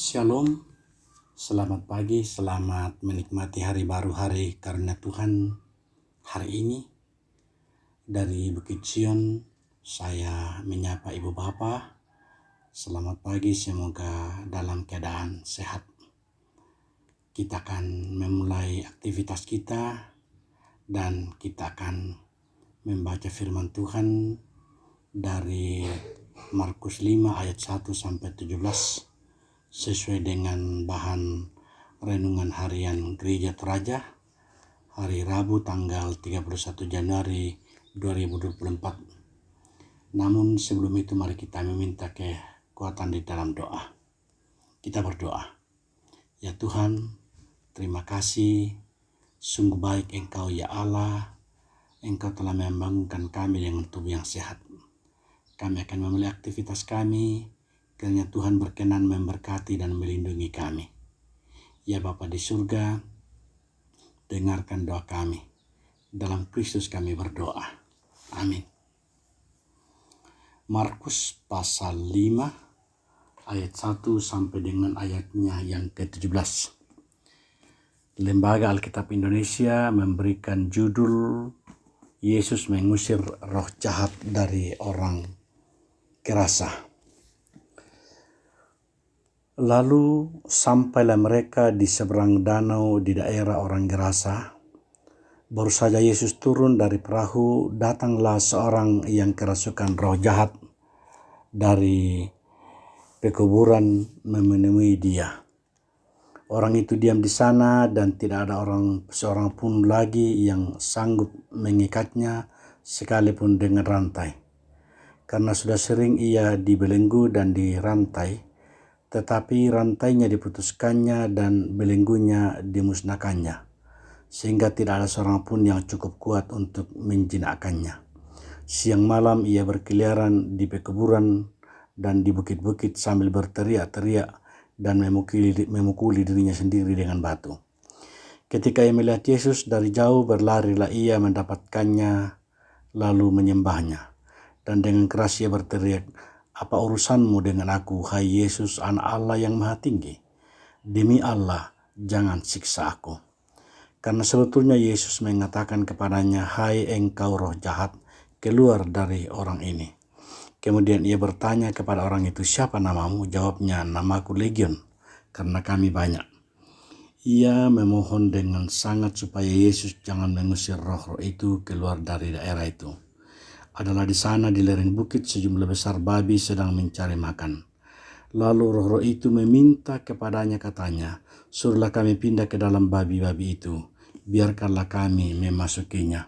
Shalom, selamat pagi, selamat menikmati hari baru, hari karunia Tuhan hari ini. Dari Bukit Sion, saya menyapa Ibu Bapa. Selamat pagi, semoga dalam keadaan sehat. Kita akan memulai aktivitas kita dan kita akan membaca firman Tuhan dari Markus 5 ayat 1 sampai 17. Sesuai dengan bahan renungan harian Gereja Toraja hari Rabu tanggal 31 Januari 2024. Namun sebelum itu mari kita meminta kekuatan di dalam doa. Kita berdoa. Ya Tuhan, terima kasih, sungguh baik Engkau ya Allah. Engkau telah membangunkan kami dengan tubuh yang sehat. Kami akan memulai aktivitas kami. Kiranya Tuhan berkenan memberkati dan melindungi kami. Ya Bapa di surga, dengarkan doa kami. Dalam Kristus kami berdoa. Amin. Markus pasal 5 ayat 1 sampai dengan ayatnya yang ke-17. Lembaga Alkitab Indonesia memberikan judul Yesus mengusir roh jahat dari orang gerasa. Lalu sampailah mereka di seberang danau di daerah orang Gerasa. Baru saja Yesus turun dari perahu, datanglah seorang yang kerasukan roh jahat dari pekuburan menemui dia. Orang itu diam di sana dan tidak ada seorang pun lagi yang sanggup mengikatnya sekalipun dengan rantai. Karena sudah sering ia dibelenggu dan dirantai, tetapi rantainya diputuskannya dan belenggunya dimusnahkannya, sehingga tidak ada seorang pun yang cukup kuat untuk menjinakkannya. Siang malam ia berkeliaran di pekuburan dan di bukit-bukit sambil berteriak-teriak dan memukuli dirinya sendiri dengan batu. Ketika ia melihat Yesus dari jauh, berlarilah ia mendapatkannya lalu menyembahnya. Dan dengan keras ia berteriak, "Apa urusanmu dengan aku, hai Yesus, Anak Allah yang Maha Tinggi? Demi Allah, jangan siksa aku." Karena sebetulnya Yesus mengatakan kepadanya, "Hai engkau roh jahat, keluar dari orang ini." Kemudian ia bertanya kepada orang itu, "Siapa namamu?" Jawabnya, "Namaku Legion, karena kami banyak." Ia memohon dengan sangat supaya Yesus jangan mengusir roh-roh itu keluar dari daerah itu. Adalah di sana di lereng bukit sejumlah besar babi sedang mencari makan. Lalu roh-roh itu meminta kepadanya, katanya, "Suruhlah kami pindah ke dalam babi-babi itu, biarkanlah kami memasukinya."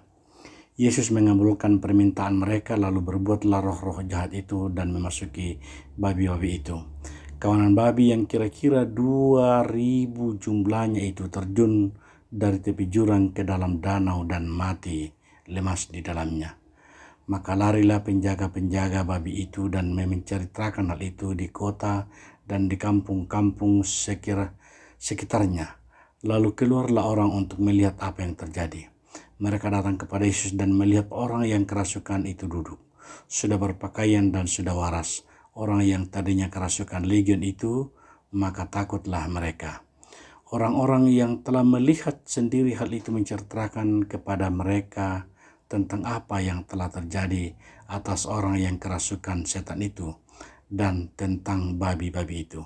Yesus mengabulkan permintaan mereka, lalu berbuatlah roh-roh jahat itu dan memasuki babi-babi itu. Kawanan babi yang kira-kira 2.000 jumlahnya itu terjun dari tepi jurang ke dalam danau dan mati lemas di dalamnya. Maka larilah penjaga-penjaga babi itu dan menceritakan hal itu di kota dan di kampung-kampung sekitarnya. Lalu keluarlah orang untuk melihat apa yang terjadi. Mereka datang kepada Yesus dan melihat orang yang kerasukan itu duduk, sudah berpakaian dan sudah waras. Orang yang tadinya kerasukan legion itu, maka takutlah mereka. Orang-orang yang telah melihat sendiri hal itu menceritakan kepada mereka tentang apa yang telah terjadi atas orang yang kerasukan setan itu dan tentang babi-babi itu.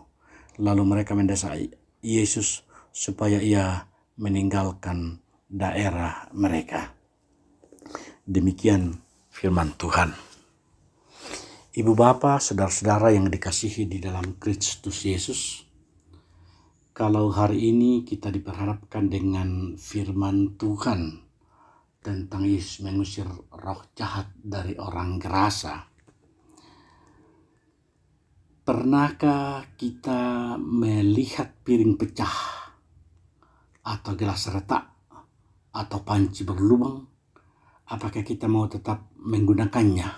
Lalu mereka mendesak Yesus supaya ia meninggalkan daerah mereka. Demikian firman Tuhan. Ibu Bapa, saudara-saudara yang dikasihi di dalam Kristus Yesus, kalau hari ini kita diperhadapkan dengan firman Tuhan tentang Yesus mengusir roh jahat dari orang Gerasa. Pernahkah kita melihat piring pecah atau gelas retak atau panci berlubang? Apakah kita mau tetap menggunakannya?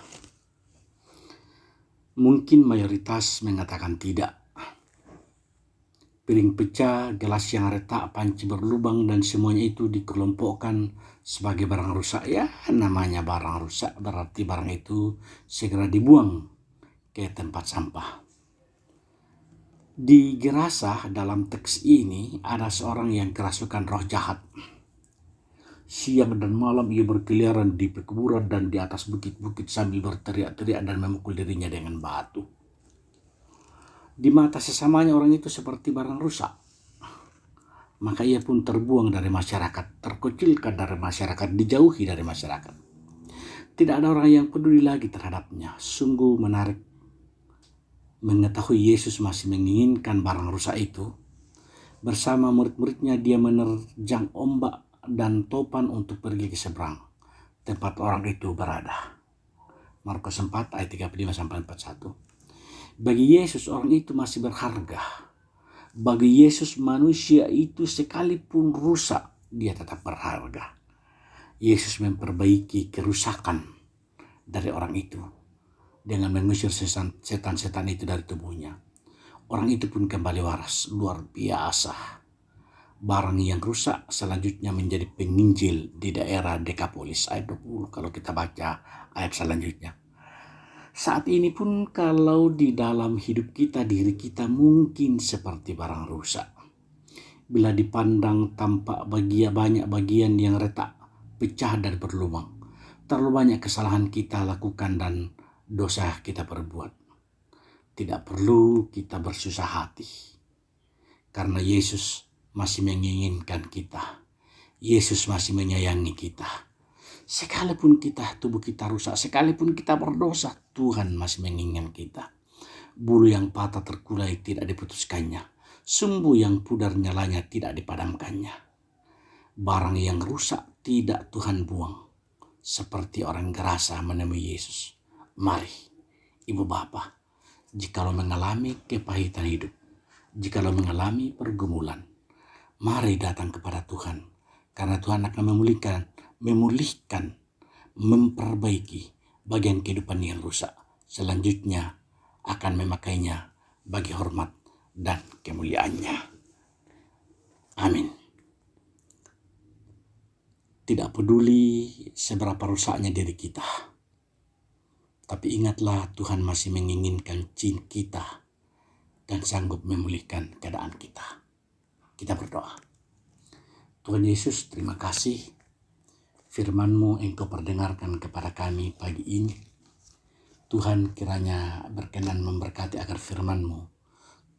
Mungkin mayoritas mengatakan tidak. Piring pecah, gelas yang retak, panci berlubang, dan semuanya itu dikelompokkan sebagai barang rusak. Ya, namanya barang rusak berarti barang itu segera dibuang ke tempat sampah. Di Gerasa dalam teks ini ada seorang yang kerasukan roh jahat. Siang dan malam ia berkeliaran di pekuburan dan di atas bukit-bukit sambil berteriak-teriak dan memukul dirinya dengan batu. Di mata sesamanya orang itu seperti barang rusak. Maka ia pun terbuang dari masyarakat, terkucilkan dari masyarakat, dijauhi dari masyarakat. Tidak ada orang yang peduli lagi terhadapnya. Sungguh menarik mengetahui Yesus masih menginginkan barang rusak itu. Bersama murid-muridnya dia menerjang ombak dan topan untuk pergi ke seberang tempat orang itu berada. Markus 4 ayat 35-41. Bagi Yesus orang itu masih berharga. Bagi Yesus manusia itu sekalipun rusak, dia tetap berharga. Yesus memperbaiki kerusakan dari orang itu dengan mengusir setan-setan itu dari tubuhnya. Orang itu pun kembali waras, luar biasa. Barang yang rusak selanjutnya menjadi penginjil di daerah Dekapolis, ayat 20 kalau kita baca ayat selanjutnya. Saat ini pun kalau di dalam hidup kita, diri kita mungkin seperti barang rusak. Bila dipandang tampak banyak bagian yang retak, pecah dan berlubang. Terlalu banyak kesalahan kita lakukan dan dosa kita perbuat. Tidak perlu kita bersusah hati. Karena Yesus masih menginginkan kita. Yesus masih menyayangi kita. Sekalipun tubuh kita rusak, sekalipun kita berdosa, Tuhan masih menginginkan kita. Bulu yang patah terkulai tidak diputuskannya. Sumbu yang pudar nyalanya tidak dipadamkannya. Barang yang rusak tidak Tuhan buang. Seperti orang Gerasa menemui Yesus. Mari, Ibu Bapa, jikalau mengalami kepahitan hidup, jikalau mengalami pergumulan, mari datang kepada Tuhan. Karena Tuhan akan memulihkan, memperbaiki bagian kehidupan yang rusak. Selanjutnya akan memakainya bagi hormat dan kemuliaannya. Amin. Tidak peduli seberapa rusaknya diri kita, tapi ingatlah Tuhan masih menginginkan kita dan sanggup memulihkan keadaan kita. Kita berdoa. Tuhan Yesus, terima kasih firman-Mu Engkau perdengarkan kepada kami pagi ini. Tuhan kiranya berkenan memberkati agar firman-Mu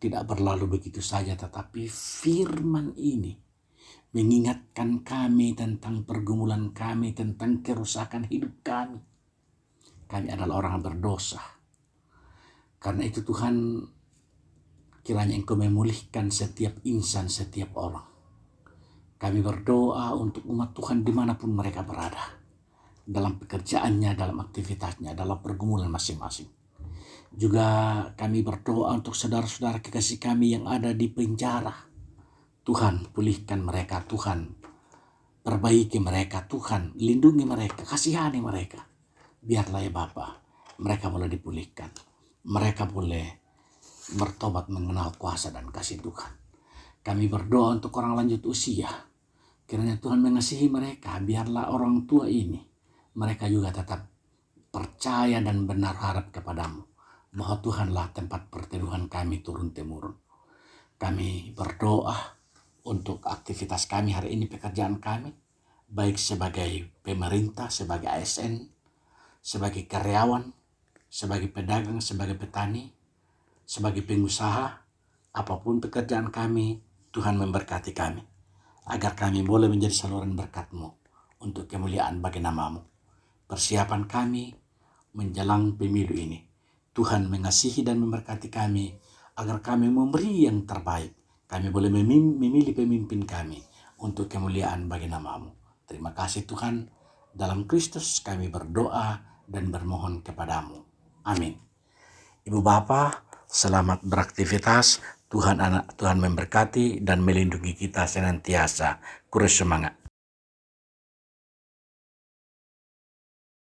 tidak berlalu begitu saja, tetapi firman ini mengingatkan kami tentang pergumulan kami, tentang kerusakan hidup kami. Kami adalah orang yang berdosa. Karena itu Tuhan, kiranya Engkau memulihkan setiap insan, setiap orang. Kami berdoa untuk umat Tuhan dimanapun mereka berada. Dalam pekerjaannya, dalam aktivitasnya, dalam pergumulan masing-masing. Juga kami berdoa untuk saudara-saudara kekasih kami yang ada di penjara. Tuhan, pulihkan mereka. Tuhan, perbaiki mereka. Tuhan, lindungi mereka. Kasihani mereka. Biarlah ya Bapa, mereka boleh dipulihkan. Mereka boleh bertobat mengenal kuasa dan kasih Tuhan. Kami berdoa untuk orang lanjut usia. Kiranya Tuhan mengasihi mereka. Biarlah orang tua ini, mereka juga tetap percaya dan benar harap kepadamu. Bahwa Tuhanlah tempat perteduhan kami turun-temurun. Kami berdoa untuk aktivitas kami hari ini, pekerjaan kami. Baik sebagai pemerintah, sebagai ASN, sebagai karyawan, sebagai pedagang, sebagai petani, sebagai pengusaha, apapun pekerjaan kami, Tuhan memberkati kami. Agar kami boleh menjadi saluran berkat-Mu untuk kemuliaan bagi nama-Mu. Persiapan kami menjelang pemilu ini. Tuhan mengasihi dan memberkati kami agar kami memberi yang terbaik. Kami boleh memilih pemimpin kami untuk kemuliaan bagi nama-Mu. Terima kasih Tuhan. Dalam Kristus kami berdoa dan bermohon kepadamu. Amin. Ibu Bapa, selamat beraktivitas. Tuhan memberkati dan melindungi kita senantiasa. Kurus semangat.